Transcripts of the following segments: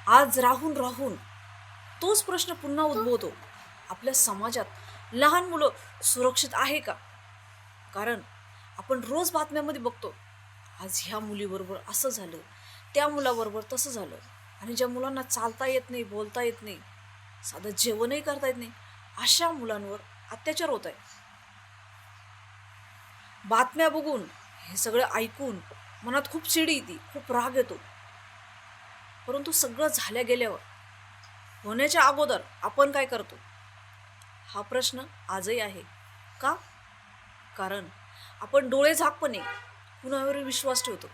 आज राहून राहून तोच प्रश्न पुन्हा उद्भवतो. आपल्या समाजात लहान मुलं सुरक्षित आहे का? कारण आपण रोज बातम्यामध्ये बघतो, आज ह्या मुलीबरोबर असं झालं, त्या मुलाबरोबर तसं झालं आणि ज्या मुलांना चालता येत नाही, बोलता येत नाही, साधं जेवणही करता येत नाही, अशा मुलांवर अत्याचार होत आहे. बातम्या बघून, हे सगळं ऐकून मनात खूप चिड येते, खूप राग येतो. परंतु सगळं झाल्या गेल्यावर, होण्याच्या अगोदर आपण काय करतो? हा प्रश्न आजही आहे. का? कारण आपण डोळे झाकपणे कुणावर विश्वास ठेवतो.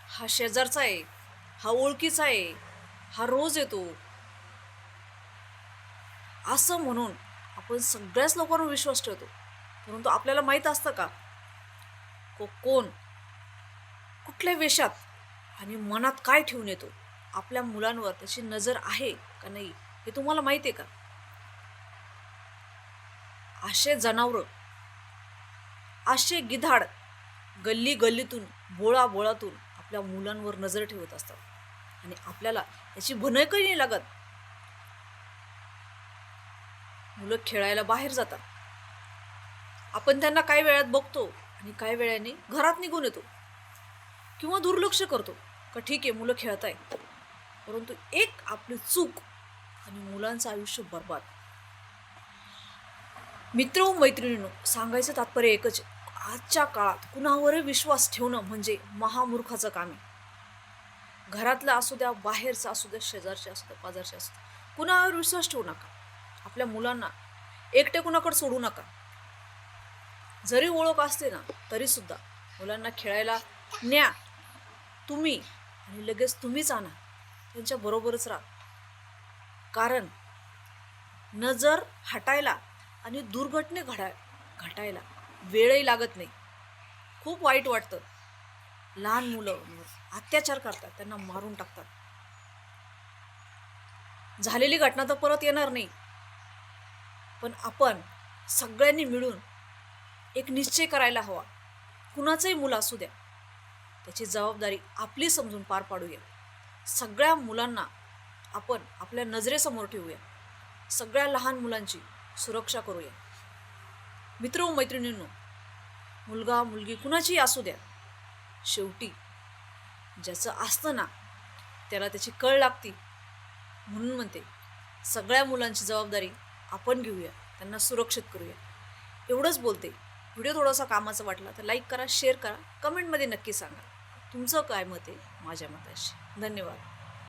हा शेजारचा आहे, हा ओळखीचा आहे, हा रोज येतो, असं म्हणून आपण सगळ्याच लोकांवर विश्वास ठेवतो. परंतु आपल्याला माहीत असतं का, कोण कुठल्या वेशात आणि मनात काय ठेवून येतो? आपल्या मुलांवर त्याची नजर आहे का नाही, हे तुम्हाला माहिती आहे का? असे जनावरं, असे गिधाड गल्ली गल्लीतून, बोळा बोळातून आपल्या मुलांवर नजर ठेवत असतात आणि आपल्याला याची भनकही नाही लागत. मुलं खेळायला बाहेर जातात, आपण त्यांना काही वेळात बघतो आणि काही वेळाने घरात निघून येतो किंवा दुर्लक्ष करतो का ठीक आहे मुलं खेळत आहेत. परंतु एक आपली चूक आणि मुलांचं आयुष्य बर्बाद. मित्र व मैत्रिणींनो, सांगायचं तात्पर्य एकच आहे, आजच्या काळात कुणावरही विश्वास ठेवणं म्हणजे महामूर्खाचं काम आहे. घरातलं असू द्या, बाहेरचं असू द्या, शेजारचे असू द्या, पाजारचे असू द्या, कुणावर विश्वास ठेवू नका. आपल्या मुलांना एकटे कुणाकडे सोडू नका. जरी ओळख असते ना तरी सुद्धा मुलांना खेळायला न्या तुम्ही आणि लगेच तुम्हीच आणा, त्यांच्या बरोबरच राहा. कारण नजर हटायला आणि दुर्घटने घटायला वेळही लागत नाही. खूप वाईट वाटतं. लहान मुलं अत्याचार करतात, त्यांना मारून टाकतात. झालेली घटना तर परत येणार नाही, पण आपण सगळ्यांनी मिळून एक निश्चय करायला हवा. कुणाचंही मुलं असू द्या, त्याची जबाबदारी आपली समजून पार पाडूया. सगळ्या मुलांना आपण आपल्या नजरेसमोर ठेवूया. सगळ्या लहान मुलांची सुरक्षा करूया. मित्र व मैत्रिणींनो, मुलगा मुलगी कुणाचीही असू द्या, शेवटी ज्याचं असतं ना त्याला त्याची कळ लागती. म्हणून म्हणते, सगळ्या मुलांची जबाबदारी आपण घेऊया, त्यांना सुरक्षित करूया. एवढंच बोलते. व्हिडिओ थोडासा कामाचा वाटला तर लाईक करा, शेअर करा, कमेंटमध्ये नक्की सांगा तुमचं काय मत आहे माझ्या मताशी. धन्यवाद.